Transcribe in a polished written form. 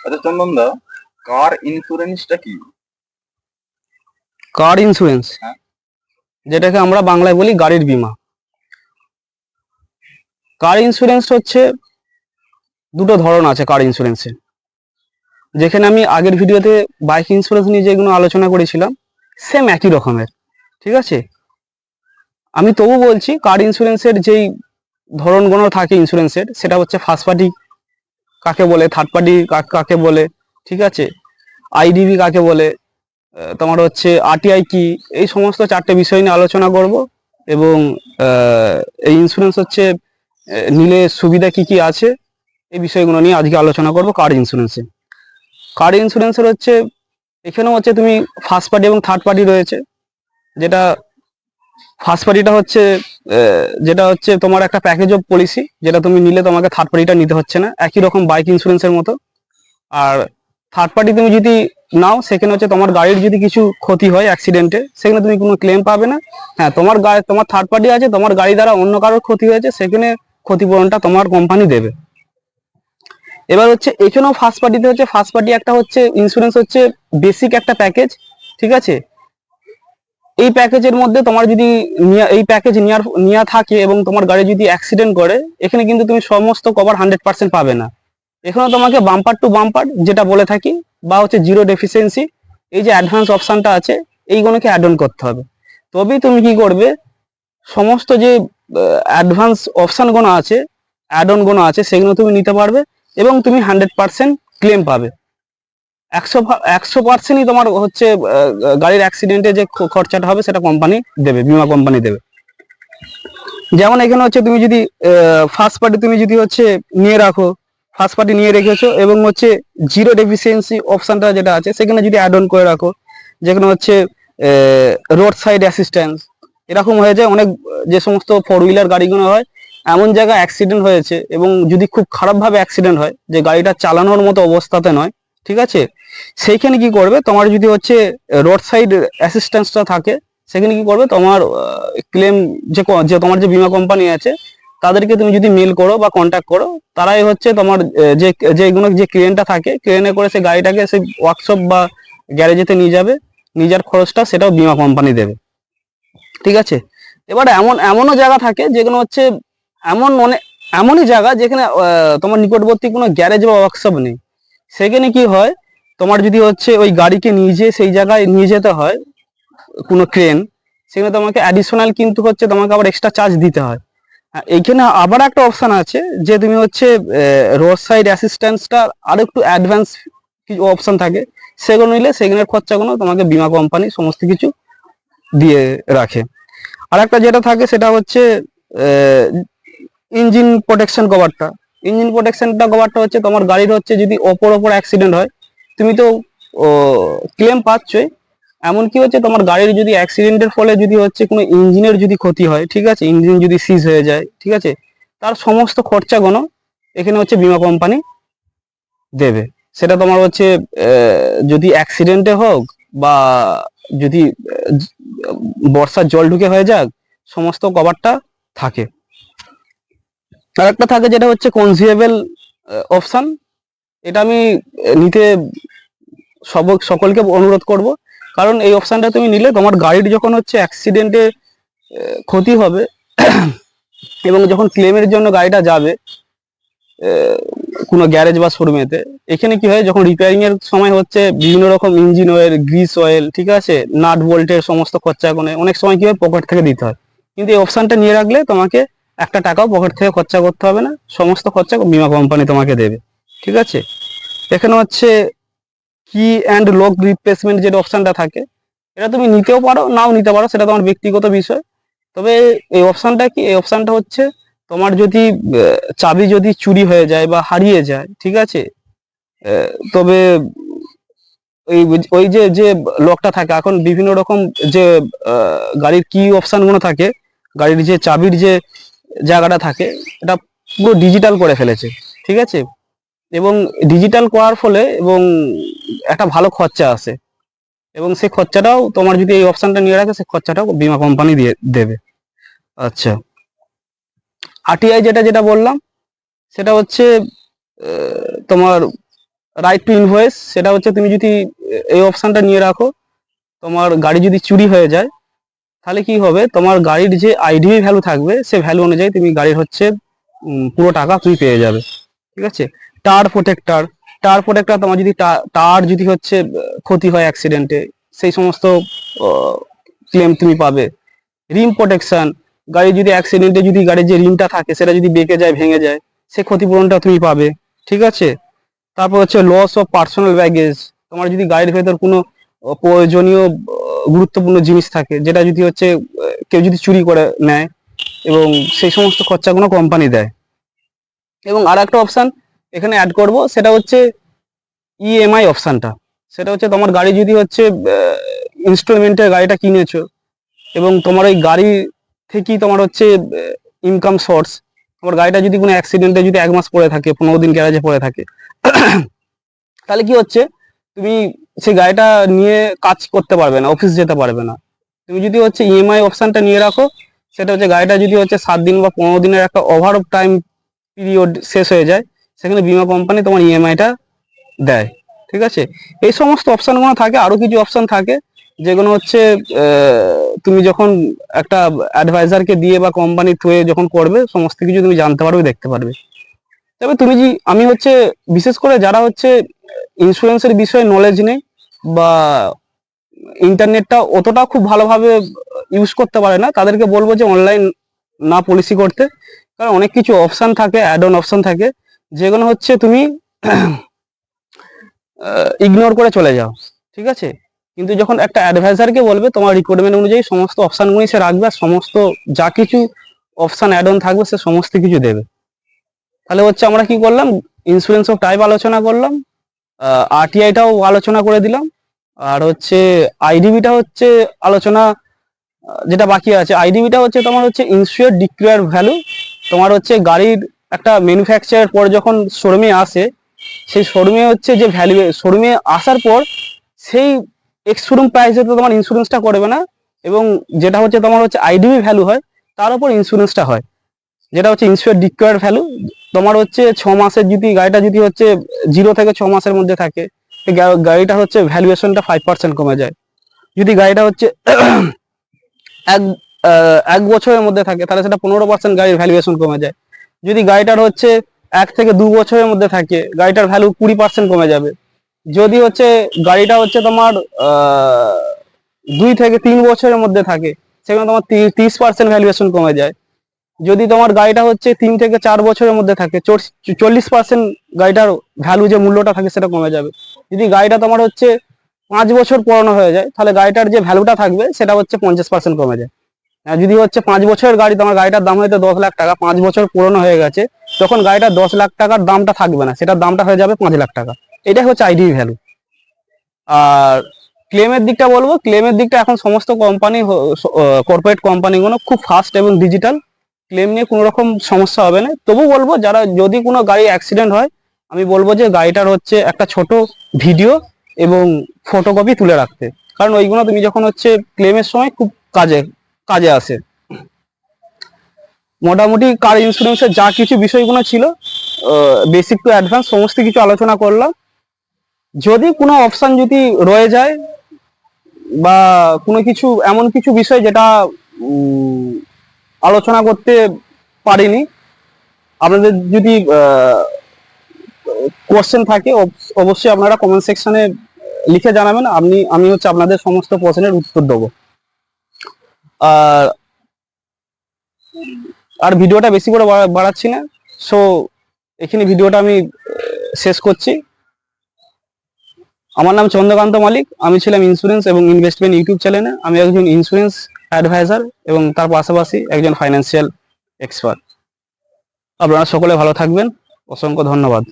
আচ্ছা চন্দন দা, কার ইন্স্যুরেন্সটা কি? কার ইন্স্যুরেন্স, হ্যাঁ। যেটাকে আমরা বাংলায় বলি গাড়ির বীমা। কার ইন্স্যুরেন্স হচ্ছে দুটো ধরন আছে কার ইন্স্যুরেন্সে। যেখানে আমি আগের ভিডিওতে বাইক ইন্স্যুরেন্স নিয়ে যেগুলো আলোচনা করেছিলাম, সেম একই রকমের। ঠিক আছে, আমি তবু বলছি কার ইন্স্যুরেন্সের যেই ধরনগুলো থাকে ইন্স্যুরেন্সের, সেটা হচ্ছে ফার্স্ট পার্টি কাকে বলে, থার্ড পার্টি কাকে বলে, ঠিক আছে, আইডিবি কাকে বলে, তোমার হচ্ছে আরটিআই কি, এই সমস্ত চারটে বিষয় নিয়ে আলোচনা করব। এবং এই ইন্স্যুরেন্স হচ্ছে নিলে সুবিধা কি কি আছে, এই বিষয়গুলো নিয়ে আজকে আলোচনা করব। কার ইন্স্যুরেন্সে, কার ইন্স্যুরেন্সের হচ্ছে এখানেও হচ্ছে তুমি ফার্স্ট পার্টি এবং থার্ড পার্টি রয়েছে। যেটা ফার্স্ট পার্টিটা হচ্ছে যেটা হচ্ছে তোমার একটা প্যাকেজ অফ পলিসি, যেটা তুমি নিলে তোমাকে থার্ড পার্টিটা নিতে হচ্ছে না, একই রকম বাইক ইন্স্যুরেন্সের মতো। আর থার্ড পার্টি তুমি যদি নাও, সেখানে হচ্ছে তোমার গাড়ির যদি কিছু ক্ষতি হয় অ্যাক্সিডেন্টে, সেখানে তুমি কোনো ক্লেম পাবে না। হ্যাঁ, তোমার গাড়ি, তোমার থার্ড পার্টি আছে, তোমার গাড়ি দ্বারা অন্য কারোর ক্ষতি হয়েছে, সেখানে ক্ষতিপূরণটা তোমার কোম্পানি দেবে। এবার হচ্ছে এখানেও ফার্স্ট পার্টিতে হচ্ছে, ফার্স্ট পার্টি একটা হচ্ছে ইন্স্যুরেন্স হচ্ছে বেসিক একটা প্যাকেজ। ঠিক আছে, এই প্যাকেজের মধ্যে তোমার যদি এই প্যাকেজ নেওয়া থাকে এবং তোমার গাড়ি যদি অ্যাক্সিডেন্ট করে, এখানে কিন্তু তুমি সমস্ত কভার 100% পাবে না। এখানে তোমাকে বাম্পার টু বাম্পার যেটা বলে থাকি, বা হচ্ছে জিরো ডেফিসিয়েন্সি, এই যে অ্যাডভান্স অপশনটা আছে, এইগুলোকে অ্যাড অন করতে হবে। তবেই তুমি কি করবে, সমস্ত যে অ্যাডভান্স অপশনগুলো আছে, অ্যাড অনগুলো আছে, সেগুলো তুমি নিতে পারবে এবং তুমি 100% ক্লেম পাবে। 100%ই তোমার হচ্ছে গাড়ির অ্যাক্সিডেন্টে যে খরচাটা হবে সেটা কোম্পানি দেবে, বীমা কোম্পানি দেবে। যেমন এখানে হচ্ছে তুমি যদি ফার্স্ট পার্টি তুমি যদি হচ্ছে নিয়ে রাখো, ফার্স্ট পার্টি নিয়ে রেখেছো এবং হচ্ছে জিরো ডেফিসিয়েন্সি অপশনটা যেটা আছে সেখানে যদি অ্যাড অন করে রাখো, যেখানে হচ্ছে রোড সাইড অ্যাসিস্ট্যান্স, এরকম হয়ে যায় অনেক। যে সমস্ত ফোর হুইলার গাড়িগুলো হয়, এমন জায়গায় অ্যাক্সিডেন্ট হয়েছে এবং যদি খুব খারাপভাবে অ্যাক্সিডেন্ট হয়, যে গাড়িটা চালানোর মতো অবস্থাতে নয়, ঠিক আছে, সেইখানে কি করবে, তোমার যদি হচ্ছে রোড সাইড অ্যাসিস্ট্যান্সটা থাকে, সেখানে কি করবে, তোমার ক্লেম যে তোমার যে বীমা কোম্পানি আছে, তাদেরকে তুমি যদি মেল করো বা কন্ট্যাক্ট করো, তারাই হচ্ছে তোমার যে যেগুলো যে ক্রেনটা থাকে, ক্রেনে করে সেই গাড়িটাকে সেই ওয়ার্কশপ বা গ্যারেজেতে নিয়ে যাবে, নিজের খরচটা সেটাও বীমা কোম্পানি দেবে। ঠিক আছে, এবার এমনও জায়গা থাকে যেগুলো হচ্ছে এমনই জায়গা যেখানে তোমার নিকটবর্তী কোনো গ্যারেজ বা ওয়ার্কশপ নেই। সেখানে কি হয়, তোমার যদি হচ্ছে ওই গাড়িকে নিয়ে যেয়ে সেই জায়গায় নিয়ে যেতে হয় কোনো ক্রেন, সেখানে তোমাকে অ্যাডিশনাল কিন্তু হচ্ছে তোমাকে আবার এক্সট্রা চার্জ দিতে হয়। এইখানে আবার একটা অপশন আছে, যে তুমি হচ্ছে রোড সাইড অ্যাসিস্ট্যান্সটা আরো একটু অ্যাডভান্স কিছু অপশন থাকে, সেগুলো নিলে সেগুলোর খরচাগুলো তোমাকে বীমা কোম্পানি সমস্ত কিছু দিয়ে রাখে। আর একটা যেটা থাকে সেটা হচ্ছে ইঞ্জিন প্রোটেকশন কভারটা। ইঞ্জিন প্রোটেকশনটা কভারটা হচ্ছে তোমার গাড়ির হচ্ছে যদি ওপর অ্যাক্সিডেন্ট হয়, তুমি তো ক্লেম পাচ্ছই, এমনকি হচ্ছে তোমার গাড়ির যদি অ্যাক্সিডেন্টের ফলে যদি হচ্ছে কোনো ইঞ্জিনের যদি ক্ষতি হয়, ঠিক আছে, ইঞ্জিন যদি সিজ হয়ে যায়, ঠিক আছে, তার সমস্ত খরচাগুলো এখানে হচ্ছে বীমা কোম্পানি দেবে। সেটা তোমার হচ্ছে যদি অ্যাক্সিডেন্টে হোক, বা যদি বর্ষার জল ঢুকে হয়ে যাক, সমস্ত কভারটা থাকে। আর একটা থাকে যেটা হচ্ছে কনজিউয়েবল অপশন। এটা আমি নিতে সকলকে অনুরোধ করব, কারণ এই অপশনটা তুমি নিলে তোমার গাড়ির যখন হচ্ছে অ্যাক্সিডেন্টে ক্ষতি হবে এবং যখন ক্লেমের জন্য গাড়িটা যাবে কোনো গ্যারেজ বা শোরুমেতে, এখানে কি হয়, যখন রিপেয়ারিং এর সময় হচ্ছে বিভিন্ন রকম ইঞ্জিন অয়েল, গ্রিস অয়েল, ঠিক আছে, নাট বোল্টের সমস্ত খরচা অনেক সময় কি হয়, পকেট থেকে দিতে হয়। কিন্তু এই অপশনটা নিয়ে রাখলে তোমাকে একটা টাকাও পকেট থেকে খরচা করতে হবে না, সমস্ত খরচা বীমা কোম্পানি তোমাকে দেবে। ঠিক আছে, এখানে হচ্ছে কি অ্যান্ড লক রিপ্লেসমেন্ট যে অপশনটা থাকে, এটা তুমি নিতেও পারো, নাও নিতে পারো, সেটা তোমার ব্যক্তিগত বিষয়। তবে এই অপশনটা কি, এই অপশনটা হচ্ছে তোমার যদি চাবি যদি চুরি হয়ে যায় বা হারিয়ে যায়, ঠিক আছে, তবে ওই ওই যে যে লকটা থাকে, এখন বিভিন্ন রকম যে গাড়ির কি অপশন গুলো থাকে, গাড়ির যে চাবির যে জায়গাটা থাকে, এটা পুরো ডিজিটাল করে ফেলেছে। ঠিক আছে, এবং ডিজিটাল করার ফলে এবং একটা ভালো খরচা আসে, এবং সেই খরচাটাও তোমার যদি এই অপশনটা নিয়ে রাখে, সেই খরচাটাও বীমা কোম্পানি দিয়ে দেবে। আচ্ছা, আরটিআই যেটা যেটা বললাম, সেটা হচ্ছে তোমার রাইট টু ইনভয়েস, সেটা হচ্ছে তুমি যদি এই অপশনটা নিয়ে রাখো, তোমার গাড়ি যদি চুরি হয়ে যায় তাহলে কি হবে, তোমার গাড়ির যে আইডিবি ভ্যালু থাকবে সে ভ্যালু অনুযায়ী তুমি গাড়ির হচ্ছে পুরো টাকা তুমি পেয়ে যাবে। ঠিক আছে। টায়ার প্রোটেক্টর তোমার যদি টায়ার যদি হচ্ছে ক্ষতি হয় অ্যাক্সিডেন্টে, সেই সমস্ত ক্লেম তুমি পাবে। রিম প্রোটেকশন, গাড়ি যদি অ্যাক্সিডেন্টে যদি গাড়ির যে রিমটা থাকে সেটা যদি বেঁকে যায় ভেঙে যায়, সে ক্ষতিপূরণটা তুমি পাবে। ঠিক আছে। তারপর হচ্ছে লস অফ পার্সোনাল ব্যাগেজ, তোমার যদি গাড়ির ভেতর কোনো প্রয়োজনীয় গুরুত্বপূর্ণ জিনিস থাকে যেটা যদি হচ্ছে কেউ যদি চুরি করে নেয়, এবং সেই সমস্ত খরচাগুলো কোম্পানি দেয়। এবং আর একটা অপশান এখানে অ্যাড করব, সেটা হচ্ছে ইএমআই অপশানটা। সেটা হচ্ছে তোমার গাড়ি যদি হচ্ছে ইনস্টলমেন্টে গাড়িটা কিনেছো, এবং তোমার ওই গাড়ি থেকেই তোমার হচ্ছে ইনকাম সোর্স, তোমার গাড়িটা যদি কোনো অ্যাক্সিডেন্টে যদি 1 মাস পড়ে থাকে, 15 দিন গ্যারাজে পড়ে থাকে, তাহলে কি হচ্ছে, তুমি সেই গাড়িটা নিয়ে কাজ করতে পারবে না, অফিস যেতে পারবে না। তুমি যদি হচ্ছে ইএমআই অপশানটা নিয়ে রাখো, সেটা হচ্ছে গাড়িটা যদি হচ্ছে 7 দিন বা 15 দিনের একটা ওভার টাইম পিরিয়ড শেষ হয়ে যায়, সেখানে বীমা কোম্পানি তোমার ইএমআইটা দেয়। ঠিক আছে। এই সমস্ত অপশানগুলো থাকে, আরো কিছু অপশান থাকে যেগুলো হচ্ছে তুমি যখন একটা অ্যাডভাইজারকে দিয়ে বা কোম্পানির থ্রুয়ে যখন করবে, সমস্ত কিছু তুমি জানতে পারবে, দেখতে পারবে। তবে তুমি আমি হচ্ছে বিশেষ করে যারা হচ্ছে ইন্স্যুরেন্সের বিষয়ে নলেজ নেই, বা ইন্টারনেটটা অতটা খুব ভালোভাবে ইউজ করতে পারে না, তাদেরকে বলবো যে অনলাইন না পলিসি করতে। কারণ অনেক কিছু অপশান থাকে, অ্যাড অন অপশান থাকে, যেগুলো হচ্ছে তুমি ইগনোর করে চলে যাও। ঠিক আছে। কিন্তু যখন একটা অ্যাডভাইজারকে বলবে, তোমার রিকোয়ারমেন্ট অনুযায়ী সমস্ত অপশানগুলি সে রাখবে, আর সমস্ত যা কিছু অপশান অ্যাড অন থাকবে সে সমস্ত কিছু দেবে। তাহলে হচ্ছে আমরা কি করলাম, ইন্স্যুরেন্স অফ টাইপ আলোচনা করলাম, আরটিআইটাও আলোচনা করে দিলাম, আর হচ্ছে আইডিবিটা হচ্ছে আলোচনা যেটা বাকি আছে। আইডিবিটা হচ্ছে তোমার হচ্ছে ইন্স্যুয়ার ডিক্লেয়ার ভ্যালু, তোমার হচ্ছে গাড়ির একটা ম্যানুফ্যাকচারের পর যখন শোরুমে আসে, সেই শোরুমে হচ্ছে যে ভ্যালু, শোরুমে আসার পর সেই এক্স শোরুম প্রাইসে তো তোমার ইন্স্যুরেন্সটা করবে না, এবং যেটা হচ্ছে তোমার হচ্ছে আইডিবি ভ্যালু হয়, তার উপর ইন্স্যুরেন্সটা হয়, যেটা হচ্ছে ইন্স্যুয়ার ডিক্লেয়ার ভ্যালু। তোমার হচ্ছে 6 মাসের যদি গাড়িটা যদি হচ্ছে 0 থেকে 6 মাসের মধ্যে থাকে, গাড়িটা হচ্ছে ভ্যালুয়েশনটা 5% কমে যায়। যদি গাড়িটা হচ্ছে এক 1 বছরের মধ্যে থাকে, তাহলে সেটা 15% গাড়ির ভ্যালুয়েশন কমে যায়। যদি গাড়িটার হচ্ছে 1 থেকে 2 বছরের মধ্যে থাকে, গাড়িটার ভ্যালু 20% কমে যাবে। যদি হচ্ছে গাড়িটা হচ্ছে তোমার 2 থেকে 3 বছরের মধ্যে থাকে, সেখানে তোমার 30% ভ্যালুয়েশন কমে যায়। যদি তোমার গাড়িটা হচ্ছে 3 থেকে 4 বছরের মধ্যে থাকে, 40% গাড়িটার ভ্যালু যে মূল্যটা থাকে সেটা কমে যাবে। যদি গাড়িটা তোমার হচ্ছে 5 বছর পুরনো হয়ে যায়, তাহলে গাড়িটার যে ভ্যালুটা থাকবে সেটা হচ্ছে 50% কমে যায়। আর যদি হচ্ছে 5 বছরের গাড়ি, তোমার গাড়িটার দাম হয়তো 10 লাখ টাকা, 5 বছর পুরনো হয়ে গেছে, তখন গাড়িটা 10 লাখ টাকার দামটা থাকবে না, সেটার দামটা হয়ে যাবে 5 লাখ টাকা। এটাই হচ্ছে আইডিবি ভ্যালু। আর ক্লেমের দিকটা বলবো, ক্লেমের দিকটা এখন সমস্ত কোম্পানি, কর্পোরেট কোম্পানিগুলো খুব ফাস্ট এবং ডিজিটাল, ক্লেম নিয়ে কোনো রকম সমস্যা হবে না। তবু বলবো, যারা যদি কোনো গাড়ি অ্যাক্সিডেন্ট হয়, আমি বলবো যে গাড়িটার হচ্ছে একটা ছোট ভিডিও এবং ফটোকপি তুলে রাখতে, কারণ ওইগুলো তুমি যখন হচ্ছে ক্লেমের সময় খুব কাজে কাজে আসে। মোটামুটি কার ইন্স্যুরেন্সের যা কিছু বিষয়গুলো ছিল, বেসিক টু অ্যাডভান্স সমস্ত কিছু আলোচনা করলাম। যদি কোনো অপশন যদি রয়ে যায়, বা কোনো কিছু এমন কিছু বিষয় যেটা আলোচনা করতে পারিনি, আপনাদের যদি কোশ্চেন থাকে, অবশ্যই আপনারা কমেন্ট সেকশনে লিখে জানাবেন, আমি হচ্ছে আপনাদের সমস্ত প্রশ্নের উত্তর দেবো। আর আর ভিডিওটা বেশি করে বাড়াচ্ছি না, সো এখানে ভিডিওটা আমি শেষ করছি। আমার নাম চন্দ্রকান্ত মালিক, আমি ছিলাম ইন্স্যুরেন্স এবং ইনভেস্টমেন্ট ইউটিউব চ্যানেলে। আমি একজন ইন্স্যুরেন্স অ্যাডভাইজার এবং তার পাশাপাশি একজন ফাইন্যান্সিয়াল এক্সপার্ট। আপনারা সকলে ভালো থাকবেন, অসংখ্য ধন্যবাদ।